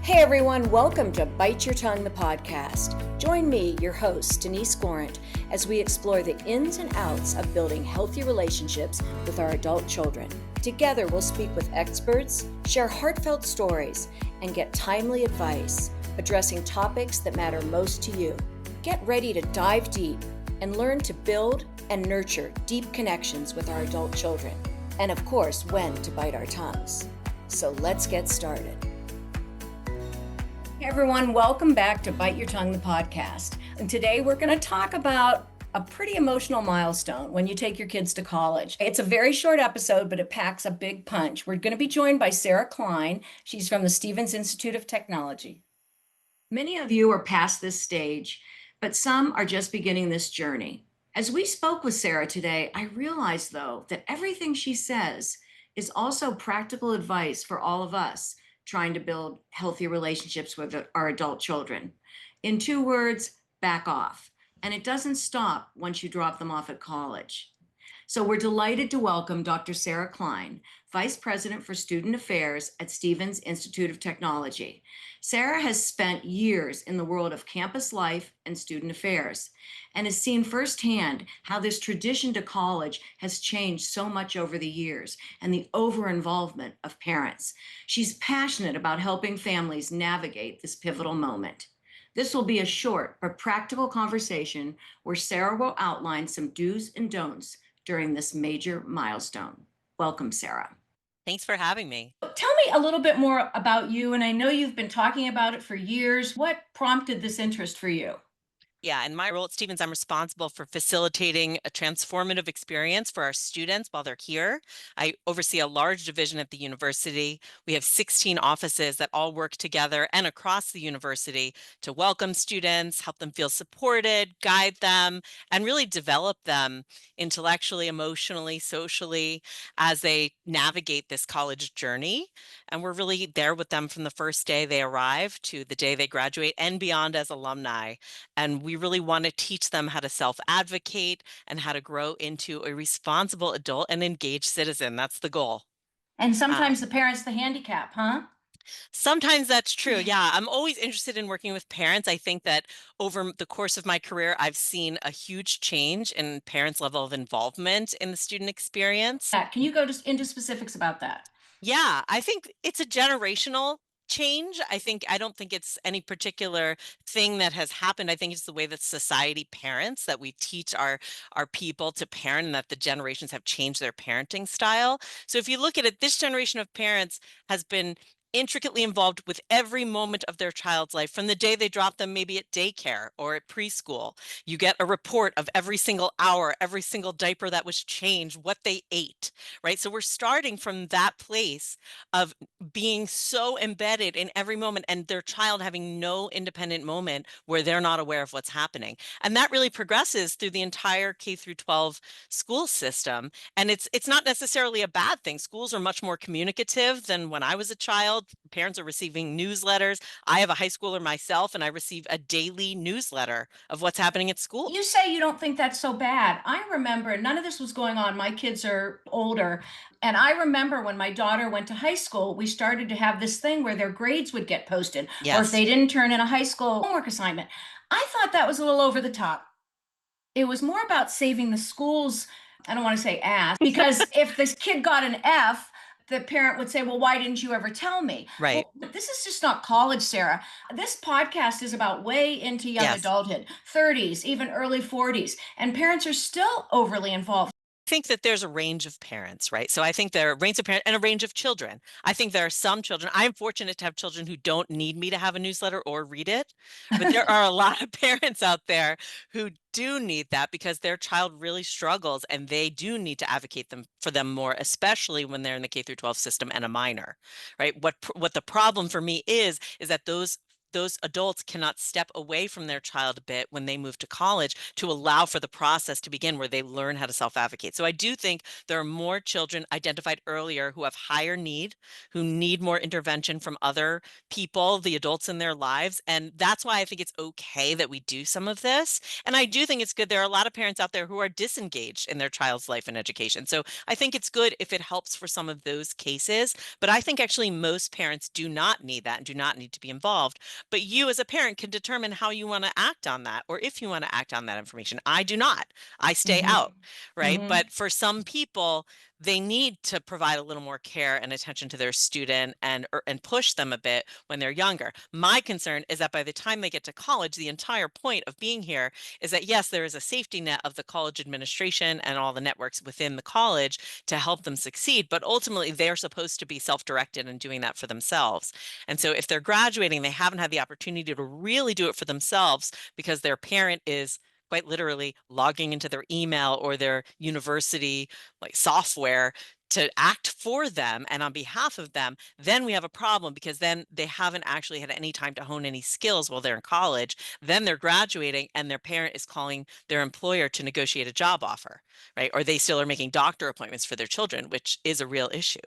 Hey everyone, welcome to Bite Your Tongue, the podcast. Join me, your host, Denise Gorant, as we explore the ins and outs of building healthy relationships with our adult children. Together, we'll speak with experts, share heartfelt stories, and get timely advice, addressing topics that matter most to you. Get ready to dive deep and learn to build and nurture deep connections with our adult children. And of course, when to bite our tongues. So let's get started. Hey everyone, welcome back to Bite Your Tongue, the podcast. And today we're going to talk about a pretty emotional milestone when you take your kids to college. It's a very short episode, but it packs a big punch. We're going to be joined by Sarah Klein. She's from the Stevens Institute of Technology. Many of you are past this stage, but some are just beginning this journey. As we spoke with Sarah today, I realized, though, that everything she says is also practical advice for all of us trying to build healthy relationships with our adult children. In 2 words, back off. And it doesn't stop once you drop them off at college. So we're delighted to welcome Dr. Sarah Klein, Vice President for Student Affairs at Stevens Institute of Technology. Sarah has spent years in the world of campus life and student affairs and has seen firsthand how this tradition to college has changed so much over the years and the over-involvement of parents. She's passionate about helping families navigate this pivotal moment. This will be a short but practical conversation where Sarah will outline some do's and don'ts during this major milestone. Welcome, Sarah. Thanks for having me. Tell me a little bit more about you, and I know you've been talking about it for years. What prompted this interest for you? Yeah, in my role at Stevens, I'm responsible for facilitating a transformative experience for our students while they're here. I oversee a large division at the university. We have 16 offices that all work together and across the university to welcome students, help them feel supported, guide them, and really develop them intellectually, emotionally, socially as they navigate this college journey. And we're really there with them from the first day they arrive to the day they graduate and beyond as alumni. And we really want to teach them how to self-advocate and how to grow into a responsible adult and engaged citizen. That's the goal. And sometimes the parent's the handicap, huh? Sometimes that's true. Yeah, I'm always interested in working with parents. I think that over the course of my career, I've seen a huge change in parents' level of involvement in the student experience. Can you go into specifics about that? Yeah, I think it's a generational change. I don't think it's any particular thing that has happened. I think it's the way that society parents, that we teach our people to parent, and that the generations have changed their parenting style. So if you look at it, this generation of parents has been intricately involved with every moment of their child's life from the day they drop them maybe at daycare or at preschool. You get a report of every single hour, every single diaper that was changed, what they ate, right? So we're starting from that place of being so embedded in every moment and their child having no independent moment where they're not aware of what's happening. And that really progresses through the entire K through 12 school system. And it's not necessarily a bad thing. Schools are much more communicative than when I was a child. Parents are receiving newsletters. I have a high schooler myself, and I receive a daily newsletter of what's happening at school. You say you don't think that's so bad. I remember none of this was going on. My kids are older. And I remember when my daughter went to high school, we started to have this thing where their grades would get posted, or if Yes. they didn't turn in a high school homework assignment. I thought that was a little over the top. It was more about saving the school's, I don't want to say ass, because if this kid got an F, the parent would say, well, why didn't you ever tell me? Right. Well, but this is just not college, Sarah. This podcast is about way into young Yes. adulthood, 30s, even early 40s, and parents are still overly involved. Think that there's a range of parents, right? So I think there are a range of parents and a range of children. I think there are some children. I'm fortunate to have children who don't need me to have a newsletter or read it, but there are a lot of parents out there who do need that because their child really struggles and they do need to advocate for them more, especially when they're in the K through 12 system and a minor, right? What the problem for me is that those those adults cannot step away from their child a bit when they move to college to allow for the process to begin where they learn how to self-advocate. So I do think there are more children identified earlier who have higher need, who need more intervention from other people, the adults in their lives. And that's why I think it's okay that we do some of this. And I do think it's good. There are a lot of parents out there who are disengaged in their child's life and education. So I think it's good if it helps for some of those cases. But I think actually most parents do not need that and do not need to be involved. But you as a parent can determine how you want to act on that or if you want to act on that information. I do not. I stay Mm-hmm. out, right? Mm-hmm. But for some people, they need to provide a little more care and attention to their student and push them a bit when they're younger. My concern is that by the time they get to college, the entire point of being here is that yes, there is a safety net of the college administration and all the networks within the college to help them succeed, but ultimately they're supposed to be self-directed and doing that for themselves. And so if they're graduating, they haven't had the opportunity to really do it for themselves because their parent is quite literally logging into their email or their university like software to act for them and on behalf of them, then we have a problem because then they haven't actually had any time to hone any skills while they're in college. Then they're graduating and their parent is calling their employer to negotiate a job offer, right? Or they still are making doctor appointments for their children, which is a real issue.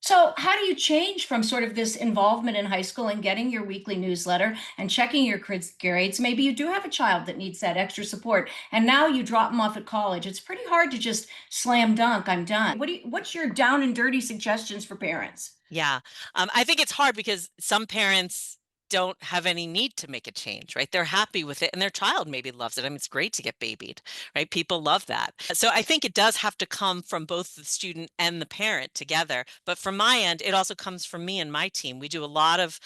So, how do you change from sort of this involvement in high school and getting your weekly newsletter and checking your kids' grades? Maybe you do have a child that needs that extra support, and now you drop them off at college. It's pretty hard to just slam dunk, I'm done. What's your down and dirty suggestions for parents? Yeah. I think it's hard because some parents don't have any need to make a change, right? They're happy with it and their child maybe loves it. I mean, it's great to get babied, right? People love that. So I think it does have to come from both the student and the parent together. But from my end, it also comes from me and my team. We do a lot of,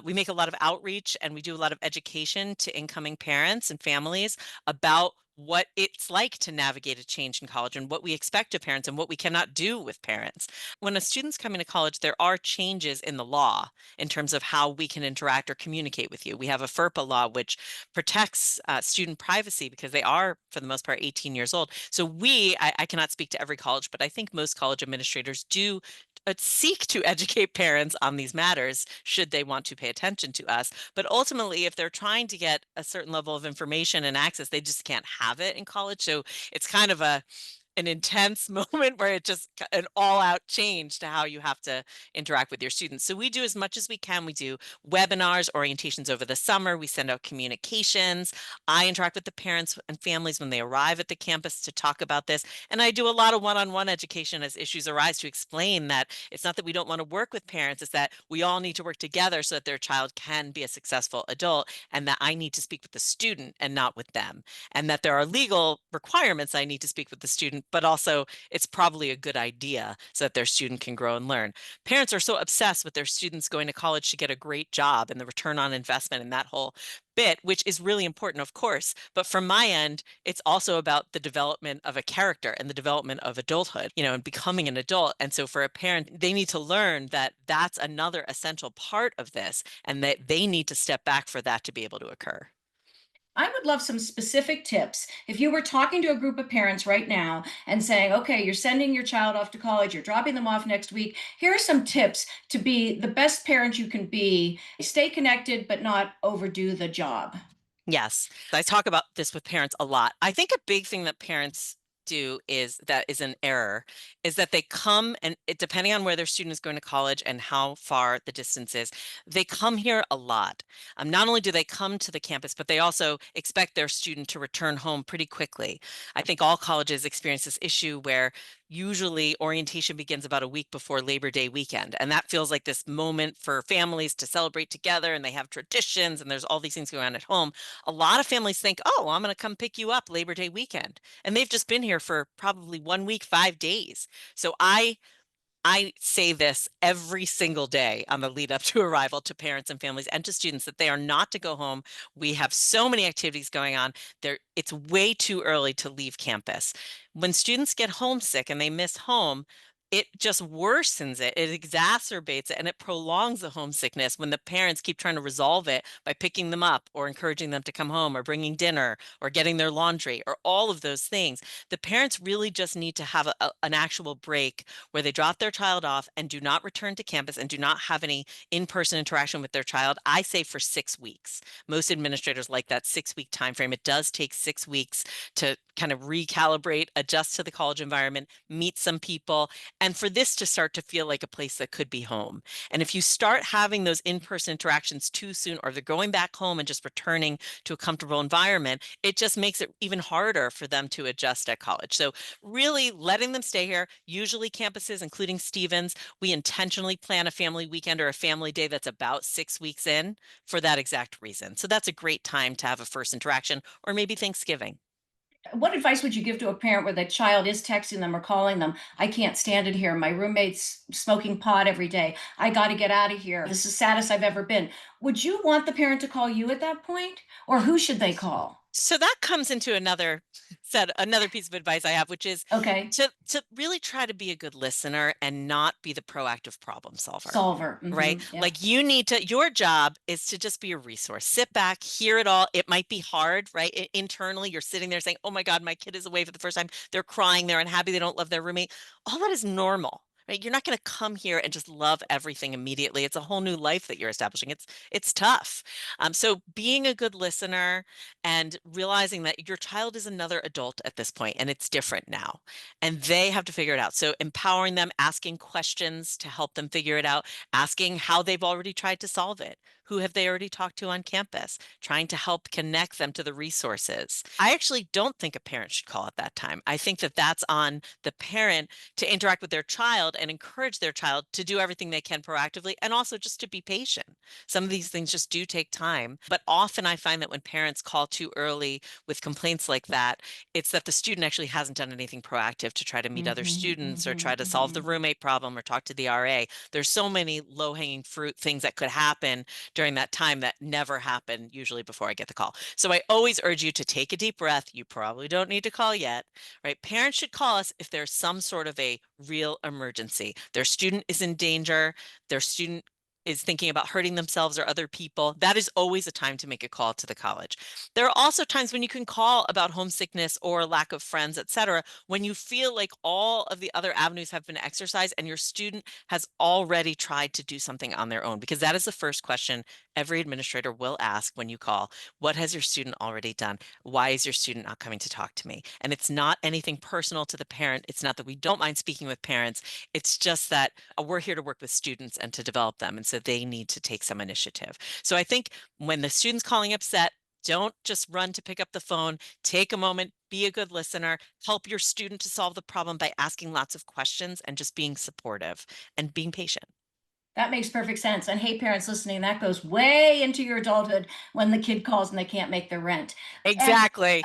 we make a lot of outreach and we do a lot of education to incoming parents and families about what it's like to navigate a change in college and what we expect of parents and what we cannot do with parents. When a student's coming to college, there are changes in the law in terms of how we can interact or communicate with you. We have a FERPA law, which protects student privacy because they are, for the most part, 18 years old. So I cannot speak to every college, but I think most college administrators do seek to educate parents on these matters should they want to pay attention to us. But ultimately, if they're trying to get a certain level of information and access, they just can't have it in college. So it's kind of an intense moment where it just an all-out change to how you have to interact with your students. So we do as much as we can. We do webinars, orientations over the summer. We send out communications. I interact with the parents and families when they arrive at the campus to talk about this. And I do a lot of one-on-one education as issues arise to explain that it's not that we don't want to work with parents, it's that we all need to work together so that their child can be a successful adult, and that I need to speak with the student and not with them, and that there are legal requirements I need to speak with the student, but also it's probably a good idea so that their student can grow and learn. Parents are so obsessed with their students going to college to get a great job and the return on investment and that whole bit, which is really important, of course. But from my end, it's also about the development of a character and the development of adulthood, and becoming an adult. And so for a parent, they need to learn that that's another essential part of this and that they need to step back for that to be able to occur. I would love some specific tips. If you were talking to a group of parents right now and saying, okay, you're sending your child off to college, you're dropping them off next week, here are some tips to be the best parent you can be. Stay connected, but not overdo the job. Yes, I talk about this with parents a lot. I think a big thing that parents do is that is an error is that they come and depending on where their student is going to college and how far the distance is, they come here a lot. Not only do they come to the campus, but they also expect their student to return home pretty quickly. I think all colleges experience this issue where usually orientation begins about a week before Labor Day weekend. And that feels like this moment for families to celebrate together and they have traditions and there's all these things going on at home. A lot of families think, oh, I'm going to come pick you up Labor Day weekend. And they've just been here for probably 1 week, 5 days. So I say this every single day on the lead up to arrival to parents and families and to students that they are not to go home. We have so many activities going on there. It's way too early to leave campus. When students get homesick and they miss home, it just worsens it. It exacerbates it and it prolongs the homesickness when the parents keep trying to resolve it by picking them up or encouraging them to come home or bringing dinner or getting their laundry or all of those things. The parents really just need to have an actual break where they drop their child off and do not return to campus and do not have any in-person interaction with their child. I say for 6 weeks. Most administrators like that 6 week time frame. It does take 6 weeks to kind of recalibrate, adjust to the college environment, meet some people, and for this to start to feel like a place that could be home. And if you start having those in-person interactions too soon, or they're going back home and just returning to a comfortable environment, it just makes it even harder for them to adjust at college. So really letting them stay here. Usually campuses, including Stevens, we intentionally plan a family weekend or a family day that's about 6 weeks in for that exact reason. So that's a great time to have a first interaction, or maybe Thanksgiving. What advice would you give to a parent where the child is texting them or calling them? I can't stand it here. My roommate's smoking pot every day. I got to get out of here. This is the saddest I've ever been. Would you want the parent to call you at that point? Or who should they call? So that comes into another piece of advice I have, which is Okay. to really try to be a good listener and not be the proactive problem solver. Solver. Right? Yep. Like your job is to just be a resource. Sit back, hear it all. It might be hard, right? Internally, you're sitting there saying, oh my God, my kid is away for the first time. They're crying, they're unhappy, they don't love their roommate. All that is normal. Right? You're not going to come here and just love everything immediately. It's a whole new life that you're establishing. It's tough. So being a good listener and realizing that your child is another adult at this point and it's different now and they have to figure it out. So empowering them, asking questions to help them figure it out, asking how they've already tried to solve it. Who have they already talked to on campus? Trying to help connect them to the resources. I actually don't think a parent should call at that time. I think that that's on the parent to interact with their child and encourage their child to do everything they can proactively and also just to be patient. Some of these things just do take time, but often I find that when parents call too early with complaints like that, it's that the student actually hasn't done anything proactive to try to meet other students or try to solve the roommate problem or talk to the RA. There's so many low-hanging fruit things that could happen during that time that never happen usually before I get the call. So I always urge you to take a deep breath. You probably don't need to call yet, right? Parents should call us if there's some sort of a real emergency. Their student is in danger, their student is thinking about hurting themselves or other people. That is always a time to make a call to the college. There are also times when you can call about homesickness or lack of friends, etc., when you feel like all of the other avenues have been exercised and your student has already tried to do something on their own, because that is the first question every administrator will ask when you call. What has your student already done? Why is your student not coming to talk to me? And it's not anything personal to the parent. It's not that we don't mind speaking with parents. It's just that we're here to work with students and to develop them. And so they need to take some initiative. So I think when the student's calling upset, don't just run to pick up the phone. Take a moment, be a good listener, help your student to solve the problem by asking lots of questions and just being supportive and being patient. That makes perfect sense. And hey, parents listening, that goes way into your adulthood when the kid calls and they can't make their rent. And Exactly.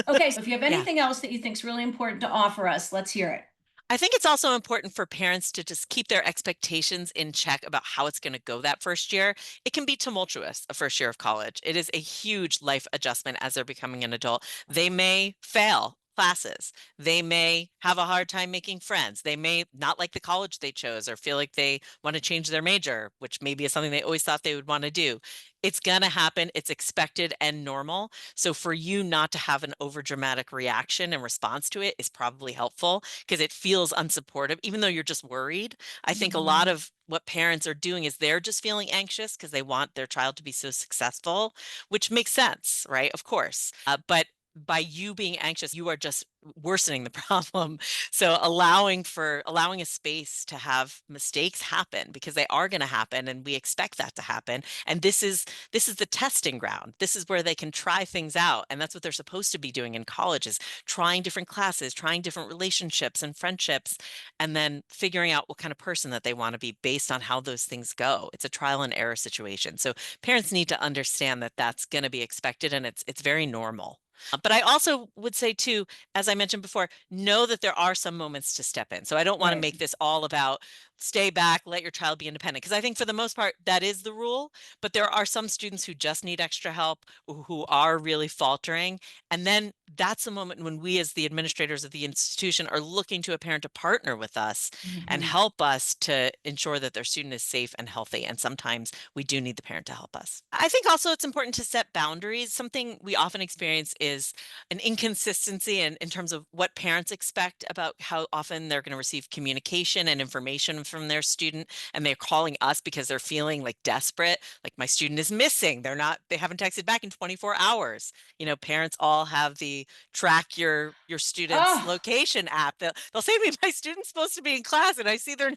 okay, so if you have Yeah. anything else that you think is really important to offer us, let's hear it. I think it's also important for parents to just keep their expectations in check about how it's going to go that first year. It can be tumultuous, a first year of college. It is a huge life adjustment as they're becoming an adult. They may fail classes. They may have a hard time making friends. They may not like the college they chose or feel like they want to change their major, which maybe is something they always thought they would want to do. It's going to happen. It's expected and normal. So for you not to have an overdramatic reaction and response to it is probably helpful because it feels unsupportive, even though you're just worried. I think a lot Mhm. of what parents are doing is they're just feeling anxious because they want their child to be so successful, which makes sense, right? Of course. But by you being anxious, you are just worsening the problem. So allowing a space to have mistakes happen because they are going to happen and we expect that to happen. And this is the testing ground. This is where they can try things out. And that's what they're supposed to be doing in college is trying different classes, trying different relationships and friendships, and then figuring out what kind of person that they want to be based on how those things go. It's a trial and error situation. So parents need to understand that that's going to be expected and it's very normal. But I also would say too, as I mentioned before, know that there are some moments to step in. So I don't want to Right. make this all about stay back, let your child be independent. Because I think for the most part, that is the rule. But there are some students who just need extra help, who are really faltering. And then that's a moment when we, as the administrators of the institution, are looking to a parent to partner with us and Mhm. help us to ensure that their student is safe and healthy. And sometimes we do need the parent to help us. I think also it's important to set boundaries. Something we often experience is an inconsistency in terms of what parents expect about how often they're going to receive communication and information from their student. And they're calling us because they're feeling like desperate, like my student is missing. They haven't texted back in 24 hours. Parents all have the track your student's Oh, location app. They'll say to me, my student's supposed to be in class, and I see they're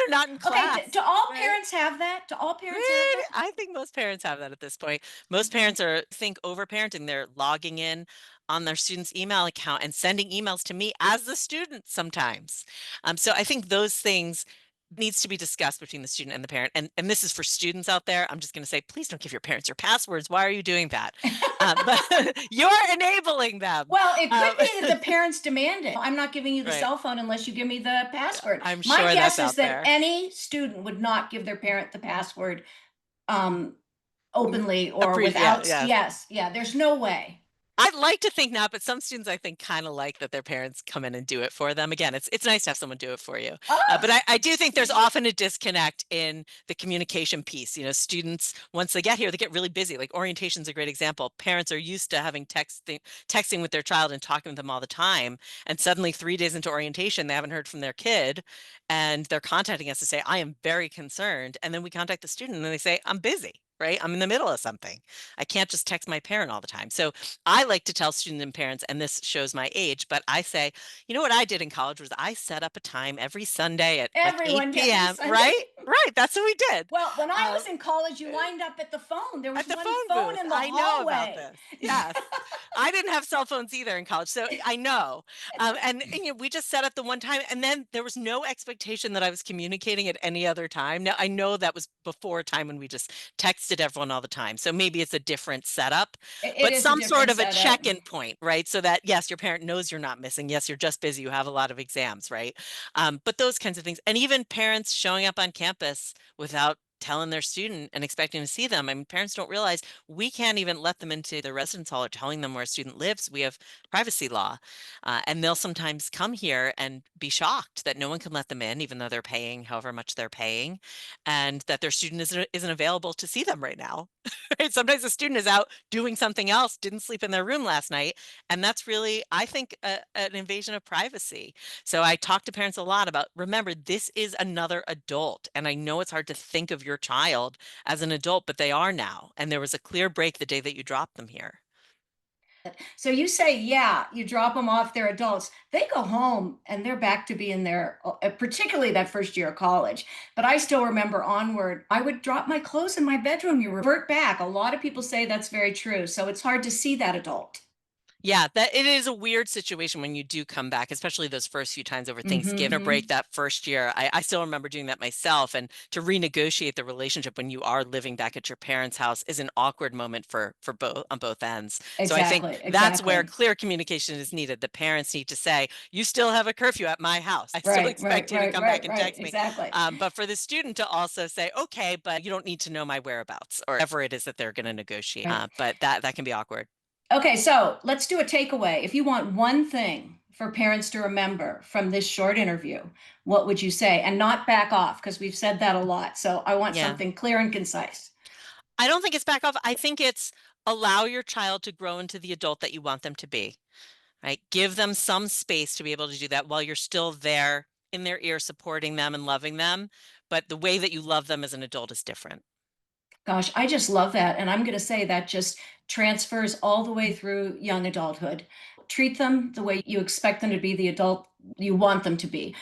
not in okay. class, Do all right? parents have that? Do all parents have Maybe. that? I think most parents have that at this point. Most parents think overparenting. They're logging in on their student's email account and sending emails to me as the student sometimes. So I think those things needs to be discussed between the student and the parent. And this is for students out there. I'm just going to say, please don't give your parents your passwords. Why are you doing that? But you're enabling them. Well, it could Um, be that the parents demand it. I'm not giving you the right. cell phone unless you give me the password. I'm My sure guess that's is out that there. any student would not give their parent the password um, openly or Yeah, without. yeah. Yes, yeah, there's no way. I'd like to think not, but some students I think kind of like that their parents come in and do it for them. Again, it's nice to have someone do it for you. But Oh, I do think there's often a disconnect in the communication piece. Students, once they get here, they get really busy. Like orientation is a great example. Parents are used to having texting with their child and talking with them all the time. And suddenly 3 days into orientation, they haven't heard from their kid. And they're contacting us to say, I am very concerned. And then we contact the student and they say, I'm busy, right? I'm in the middle of something. I can't just text my parent all the time. So I like to tell students and parents, and this shows my age, but I say, what I did in college was I set up a time every Sunday at like everyone 8 every p.m., Sunday. right? Right. That's what we did. Well, when I Um, was in college, you lined up at the phone. There was at the one phone phone booth. in the I know about hallway. this. Yes. I didn't have cell phones either in college, so I know. And we just set up the one time, and then there was no expectation that I was communicating at any other time. Now I know that was before a time when we just texted everyone all the time, so maybe it's a different setup, It but is a some sort different of a setup. check-in point, right? So that yes, your parent knows you're not missing. Yes, you're just busy. You have a lot of exams, right? But those kinds of things, and even parents showing up on campus without telling their student and expecting to see them. I mean, parents don't realize we can't even let them into the residence hall or telling them where a student lives. We have privacy law. And they'll sometimes come here and be shocked that no one can let them in, even though they're paying however much they're paying, and that their student isn't available to see them right now. Right? Sometimes the student is out doing something else, didn't sleep in their room last night. And that's really, I think, an invasion of privacy. So I talk to parents a lot about, remember, this is another adult. And I know it's hard to think of your child as an adult, but they are now. And there was a clear break the day that you dropped them here. So you say, yeah, you drop them off, they're adults. They go home and they're back to being there, particularly that first year of college. But I still remember onward, I would drop my clothes in my bedroom. You revert back. A lot of people say that's very true. So it's hard to see that adult. Yeah, that it is a weird situation when you do come back, especially those first few times over Thanksgiving or break Mm-hmm. that first year. I still remember doing that myself. And to renegotiate the relationship when you are living back at your parents' house is an awkward moment for both on both ends. So I think Exactly, that's where exactly. clear communication is needed. The parents need to say, you still have a curfew at my house. I still Right, right, expect you to right, come back right, and right. text me. Exactly. But for the student to also say, okay, but you don't need to know my whereabouts or whatever it is that they're going to negotiate. Right. But that can be awkward. Okay, so let's do a takeaway. If you want one thing for parents to remember from this short interview, what would you say? And not back off, because we've said that a lot. So I want Yeah. something clear and concise. I don't think it's back off. I think it's allow your child to grow into the adult that you want them to be, right? Give them some space to be able to do that while you're still there in their ear, supporting them and loving them. But the way that you love them as an adult is different. Gosh, I just love that. And I'm going to say that just transfers all the way through young adulthood. Treat them the way you expect them to be the adult you want them to be,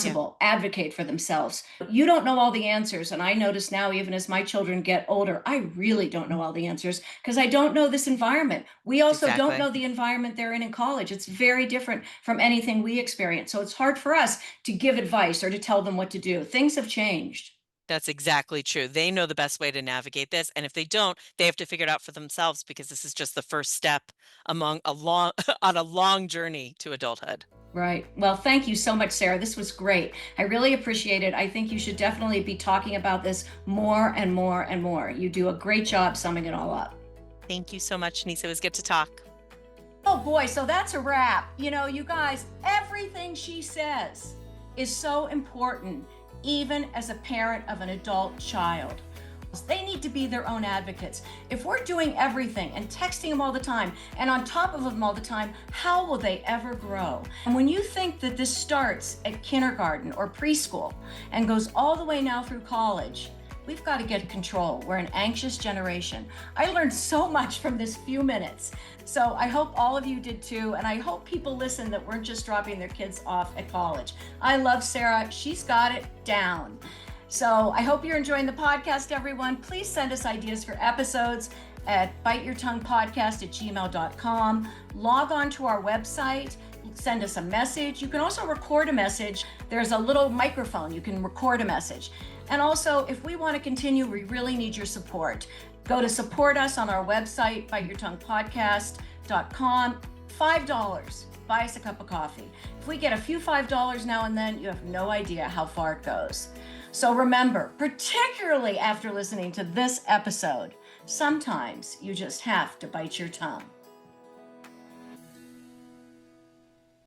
Yeah, responsible, advocate for themselves. You don't know all the answers. And I notice now, even as my children get older, I really don't know all the answers because I don't know this environment. We also don't exactly. know the environment they're in college. It's very different from anything we experience. So it's hard for us to give advice or to tell them what to do. Things have changed. That's exactly true. They know the best way to navigate this, and if they don't, they have to figure it out for themselves because this is just the first step among a long on a long journey to adulthood. Right. Well, thank you so much, Sarah. This was great. I really appreciate it. I think you should definitely be talking about this more and more and more. You do a great job summing it all up. Thank you so much, Nisa. It was good to talk. Oh boy, so that's a wrap. You know, you guys, everything she says is so important, even as a parent of an adult child. They need to be their own advocates. If we're doing everything and texting them all the time and on top of them all the time, how will they ever grow? And when you think that this starts at kindergarten or preschool and goes all the way now through college, we've got to get control. We're an anxious generation. I learned so much from this few minutes. So I hope all of you did too. And I hope people listen that weren't just dropping their kids off at college. I love Sarah. She's got it down. So I hope you're enjoying the podcast, everyone. Please send us ideas for episodes at biteyourtonguepodcast@gmail.com. Log on to our website, send us a message. You can also record a message. There's a little microphone. You can record a message. And also, if we want to continue, we really need your support. Go to support us on our website, biteyourtonguepodcast.com. $5. Buy us a cup of coffee. If we get a few $5 now and then, you have no idea how far it goes. So remember, particularly after listening to this episode, sometimes you just have to bite your tongue.